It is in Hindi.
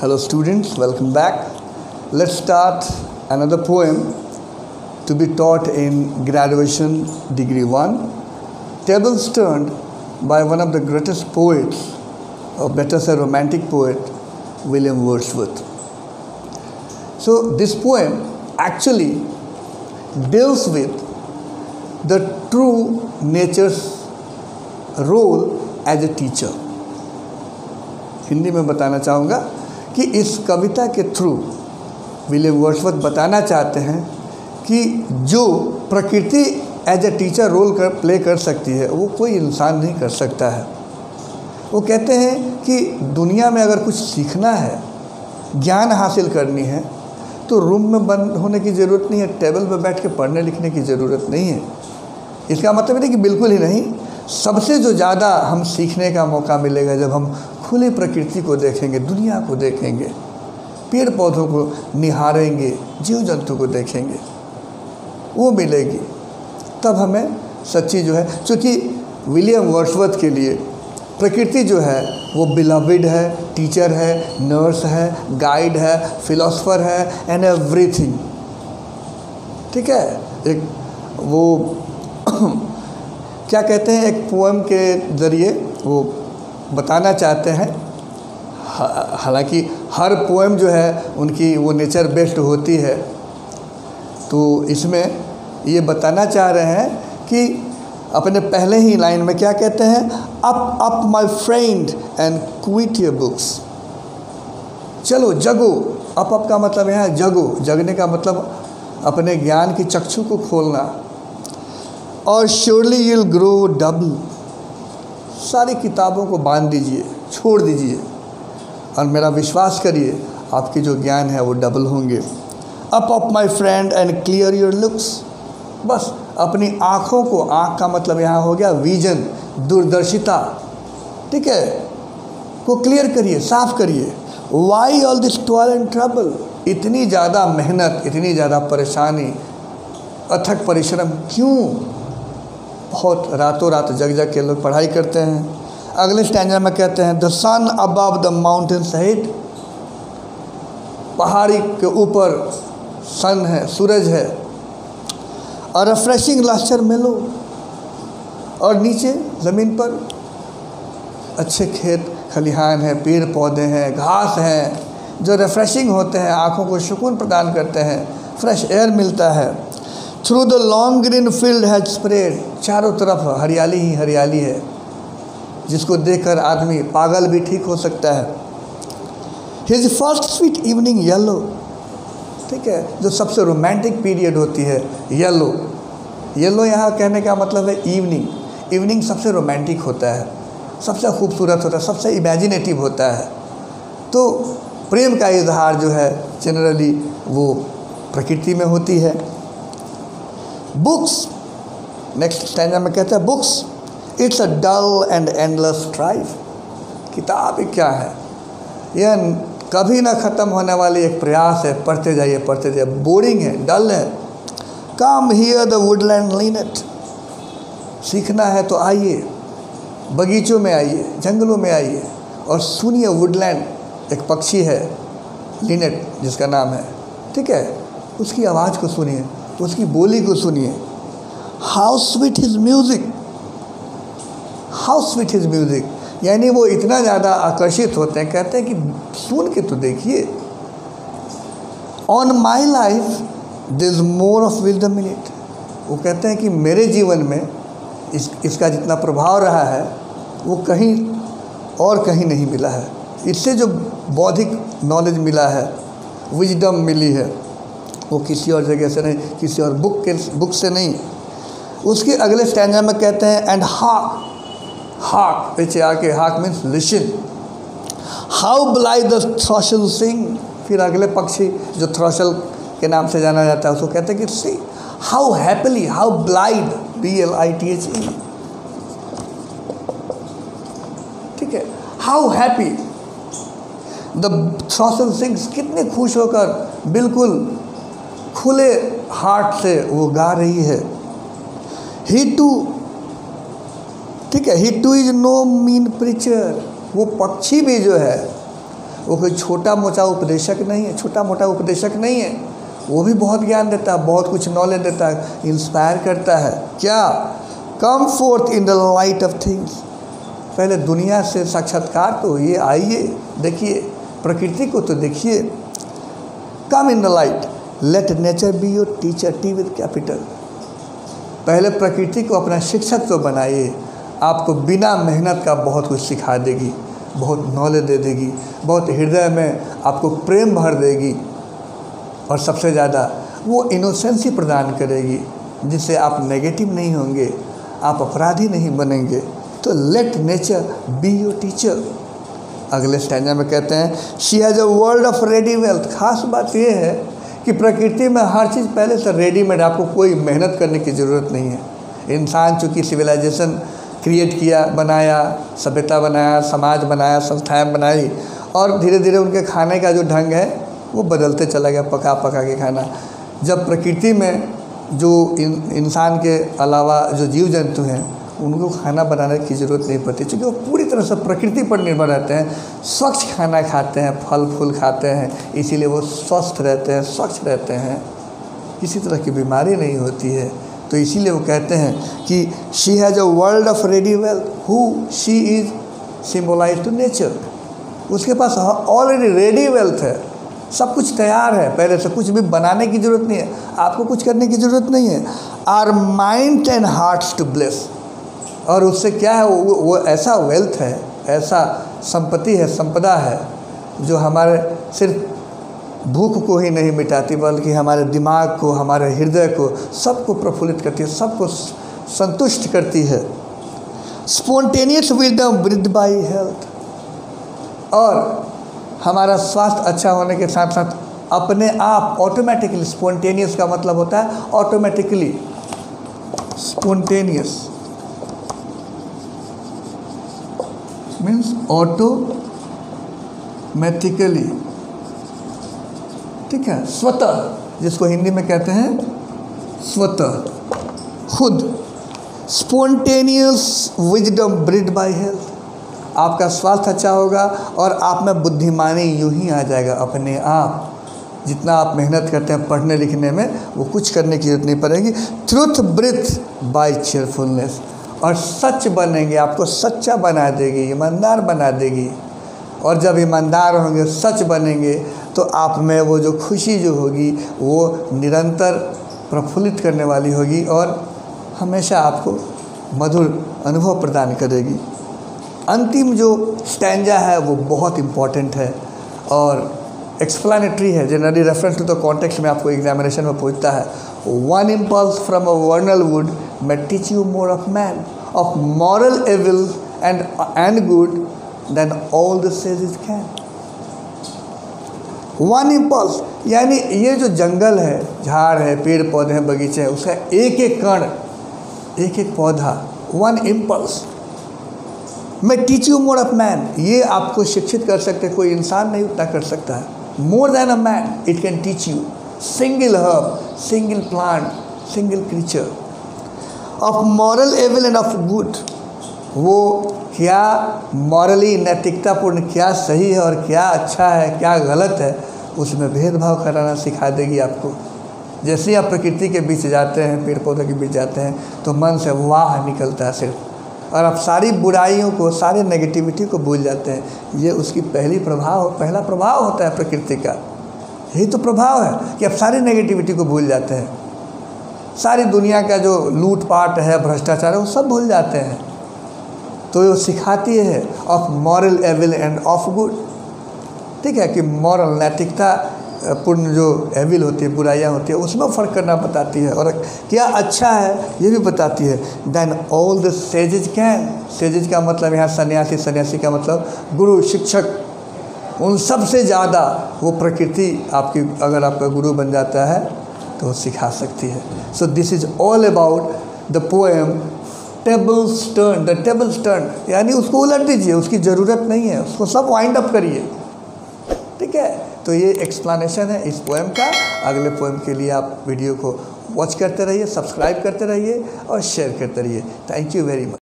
Hello students, welcome back. Let's start another poem to be taught in graduation degree 1. Tables turned by one of the greatest poets, or better say romantic poet, William Wordsworth. So this poem actually deals with the true nature's role as a teacher. Hindi में बताना चाहूँगा कि इस कविता के थ्रू विलियम वर्ड्सवर्थ बताना चाहते हैं कि जो प्रकृति as a teacher role play कर सकती है वो कोई इंसान नहीं कर सकता है। वो कहते हैं कि दुनिया में अगर कुछ सीखना है, ज्ञान हासिल करनी है, तो रूम में बंद होने की ज़रूरत नहीं है, टेबल पर बैठ के पढ़ने लिखने की ज़रूरत नहीं है। इसका मतलब नहीं कि बिल्कुल ही नहीं, सबसे जो ज़्यादा हम सीखने का मौका मिलेगा जब हम खुली प्रकृति को देखेंगे, दुनिया को देखेंगे, पेड़ पौधों को निहारेंगे, जीव जंतु को देखेंगे, वो मिलेगी। तब हमें सच्ची जो है, क्योंकि विलियम वर्ड्सवर्थ के लिए प्रकृति जो है वो बिलविड है, टीचर है, नर्स है, गाइड है, फिलोसफर है एंड एवरीथिंग। ठीक है, एक वो क्या कहते हैं, एक पोएम के ज़रिए वो बताना चाहते हैं। हालांकि हर पोएम जो है उनकी वो नेचर बेस्ड होती है, तो इसमें ये बताना चाह रहे हैं कि अपने पहले ही लाइन में क्या कहते हैं, up up my friend and quit your books. चलो जगो, अप का मतलब यहाँ जगो, जगने का मतलब अपने ज्ञान की चक्षु को खोलना। और surely you will grow double, सारी किताबों को बांध दीजिए, छोड़ दीजिए, और मेरा विश्वास करिए आपके जो ज्ञान है वो डबल होंगे। Up up my friend and clear your looks, बस अपनी आँखों को, आँख का मतलब यहाँ हो गया विजन, दूरदर्शिता, ठीक है, को क्लियर करिए, साफ करिए। Why all this toil and trouble, इतनी ज़्यादा मेहनत, इतनी ज़्यादा परेशानी, अथक परिश्रम क्यों? बहुत रातों रात जग जग के लोग पढ़ाई करते हैं। अगले स्टैंजा में कहते हैं, the sun above the mountains head, पहाड़ी के ऊपर सन है, सूरज है, और रिफ्रेशिंग लास्चर मेलो, और नीचे ज़मीन पर अच्छे खेत खलिहान है, पेड़ पौधे हैं, घास हैं, जो रिफ्रेशिंग होते हैं, आँखों को सुकून प्रदान करते हैं, फ्रेश एयर मिलता है। Through the long green field has spread, चारों तरफ हरियाली ही हरियाली है, जिसको देखकर आदमी पागल भी ठीक हो सकता है। His first sweet evening yellow, ठीक है, जो सबसे रोमांटिक पीरियड होती है येलो। येलो यहाँ कहने का मतलब है इवनिंग। इवनिंग सबसे रोमांटिक होता है, सबसे खूबसूरत होता है, सबसे इमेजिनेटिव होता है। तो प्रेम का इजहार जो है जनरली वो प्रकृति में होती है। बुक्स, नेक्स्ट स्टैंजा में कहते हैं, books it's a dull and endless strife, किताब क्या है, यह कभी ना ख़त्म होने वाली एक प्रयास है, पढ़ते जाइए पढ़ते जाइए, बोरिंग है, डल है। Come here the Woodland Lynette, सीखना है तो आइए, बगीचों में आइए, जंगलों में आइए, और सुनिए। वुडलैंड एक पक्षी है, लिनेट जिसका नाम है, ठीक है, उसकी आवाज़ को सुनिए, उसकी बोली को सुनिए। How sweet his music, how sweet his music, यानी वो इतना ज़्यादा आकर्षित होते हैं, कहते हैं कि सुन के तो देखिए। On my life there is more of wisdom in it, वो कहते हैं कि मेरे जीवन में इसका जितना प्रभाव रहा है वो कहीं और कहीं नहीं मिला है। इससे जो बौद्धिक नॉलेज मिला है, विजडम मिली है, वो किसी और जगह से नहीं, किसी और बुक से नहीं। उसके अगले स्टैंजा में कहते हैं, एंड हाक, हाक पीछे आके, hark means listen, how blithe the throstle sing, फिर अगले पक्षी जो थ्रशल के नाम से जाना जाता है उसको कहते हैं कि see how happily, how blithe, BLITHE, ठीक है, how happy the throstle sings, कितने खुश होकर बिल्कुल खुले हार्ट से वो गा रही है। ही टू, ठीक है, he too is no mean preacher, वो पक्षी भी जो है वो कोई छोटा मोटा उपदेशक नहीं है, छोटा मोटा उपदेशक नहीं है, वो भी बहुत ज्ञान देता है, बहुत कुछ नॉलेज देता है, इंस्पायर करता है। क्या? कम fourth in the light of things, पहले दुनिया से साक्षात्कार तो ये आइए, देखिए प्रकृति को तो देखिए। Come in the light, let nature be your teacher, T with capital. पहले प्रकृति को अपना शिक्षक तो बनाइए, आपको बिना मेहनत का बहुत कुछ सिखा देगी, बहुत नॉलेज दे देगी, बहुत हृदय में आपको प्रेम भर देगी, और सबसे ज़्यादा वो इनोसेंसी प्रदान करेगी जिससे आप नेगेटिव नहीं होंगे, आप अपराधी नहीं बनेंगे। तो late nature be your teacher. अगले स्टैंजा में कहते हैं she has a world of ready wealth. खास बात यह है कि प्रकृति में हर चीज़ पहले से रेडीमेड, आपको कोई मेहनत करने की ज़रूरत नहीं है। इंसान चूँकि सिविलाइजेशन क्रिएट किया, बनाया, सभ्यता बनाया, समाज बनाया, संस्थाएं बनाई, और धीरे धीरे उनके खाने का जो ढंग है वो बदलते चला गया, पका पका के खाना। जब प्रकृति में जो इंसान के अलावा जो जीव जंतु हैं उनको खाना बनाने की ज़रूरत नहीं पड़ती, क्योंकि वो पूरी तरह से प्रकृति पर निर्भर रहते हैं, स्वच्छ खाना खाते हैं, फल फूल खाते हैं, इसीलिए वो स्वस्थ रहते हैं, स्वच्छ रहते हैं, किसी तरह की बीमारी नहीं होती है। तो इसीलिए वो कहते हैं कि she has a world of ready wealth who she is symbolize to nature. उसके पास ऑलरेडी रेडी वेल्थ है, सब कुछ तैयार है, पहले से कुछ भी बनाने की ज़रूरत नहीं है, आपको कुछ करने की ज़रूरत नहीं है। Our mind and hearts to bless, और उससे क्या है, वो ऐसा वेल्थ है, ऐसा संपत्ति है, संपदा है, जो हमारे सिर्फ भूख को ही नहीं मिटाती बल्कि हमारे दिमाग को, हमारे हृदय को, सबको प्रफुल्लित करती है, सबको संतुष्ट करती है। Spontaneous wisdom breathe by health, और हमारा स्वास्थ्य अच्छा होने के साथ साथ अपने आप ऑटोमेटिकली, स्पॉन्टेनियस का मतलब होता है ऑटोमेटिकली, स्पॉन्टेनियस मीन्स ऑटोमेटिकली, ठीक है, स्वतः, जिसको हिंदी में कहते हैं स्वतः, खुद। Spontaneous wisdom breed by health, आपका स्वास्थ्य अच्छा होगा और आप में बुद्धिमानी यूं ही आ जाएगा अपने आप। जितना आप मेहनत करते हैं पढ़ने लिखने में, वो कुछ करने की जरूरत नहीं पड़ेगी। ट्रुथ ब्रीथ बाय चीयरफुलनेस, और सच बनेंगे, आपको सच्चा बना देगी, ईमानदार बना देगी। और जब ईमानदार होंगे, सच बनेंगे, तो आप में वो जो खुशी जो होगी वो निरंतर प्रफुल्लित करने वाली होगी और हमेशा आपको मधुर अनुभव प्रदान करेगी। अंतिम जो स्टैंजा है वो बहुत इम्पॉर्टेंट है और एक्सप्लेनेटरी है, generally reference to the context में आपको एग्जामिनेशन में पूछता है। One impulse from a vernal wood may teach you more of man, of moral evil and good than all the sages can. One impulse, यानी ये जो जंगल है, झाड़ है, पेड़ पौधे हैं, बगीचे हैं, उसका एक एक कण, एक एक पौधा, वन इम्पल्स मैं teach you more of man, ये आपको शिक्षित कर सकते, कोई इंसान नहीं उतना कर सकता है। More than a man it can teach you, single herb, single plant, single creature. Of moral evil and of good, वो क्या मॉरली नैतिकतापूर्ण, क्या सही है और क्या अच्छा है, क्या गलत है, उसमें भेदभाव कराना सिखा देगी आपको। जैसे ही आप प्रकृति के बीच जाते हैं, पेड़ पौधों के बीच जाते हैं, तो मन से वाह निकलता है सिर्फ, और आप सारी बुराइयों को, सारी नेगेटिविटी को भूल जाते हैं। ये उसकी पहला प्रभाव होता है प्रकृति का, यही तो प्रभाव है कि आप सारी नेगेटिविटी को भूल जाते हैं, सारी दुनिया का जो लूटपाट है, भ्रष्टाचार है, वो सब भूल जाते हैं। तो ये सिखाती है of moral evil and of good, ठीक है, कि मॉरल नैतिकता पूर्ण जो एविल होती है, बुराइयाँ होती है, उसमें फ़र्क करना बताती है, और क्या अच्छा है ये भी बताती है। Than all the sages can, sages का मतलब यहाँ सन्यासी, सन्यासी का मतलब गुरु, शिक्षक, उन सब से ज़्यादा वो प्रकृति आपकी, अगर आपका गुरु बन जाता है तो वो सिखा सकती है। So this is all about the poem tables turn. The tables turn यानी उसको उलट दीजिए, उसकी ज़रूरत नहीं है, उसको सब वाइंड अप करिए, ठीक है। तो ये एक्सप्लेनेशन है इस पोएम का। अगले पोएम के लिए आप वीडियो को वॉच करते रहिए, सब्सक्राइब करते रहिए और शेयर करते रहिए। Thank you very much.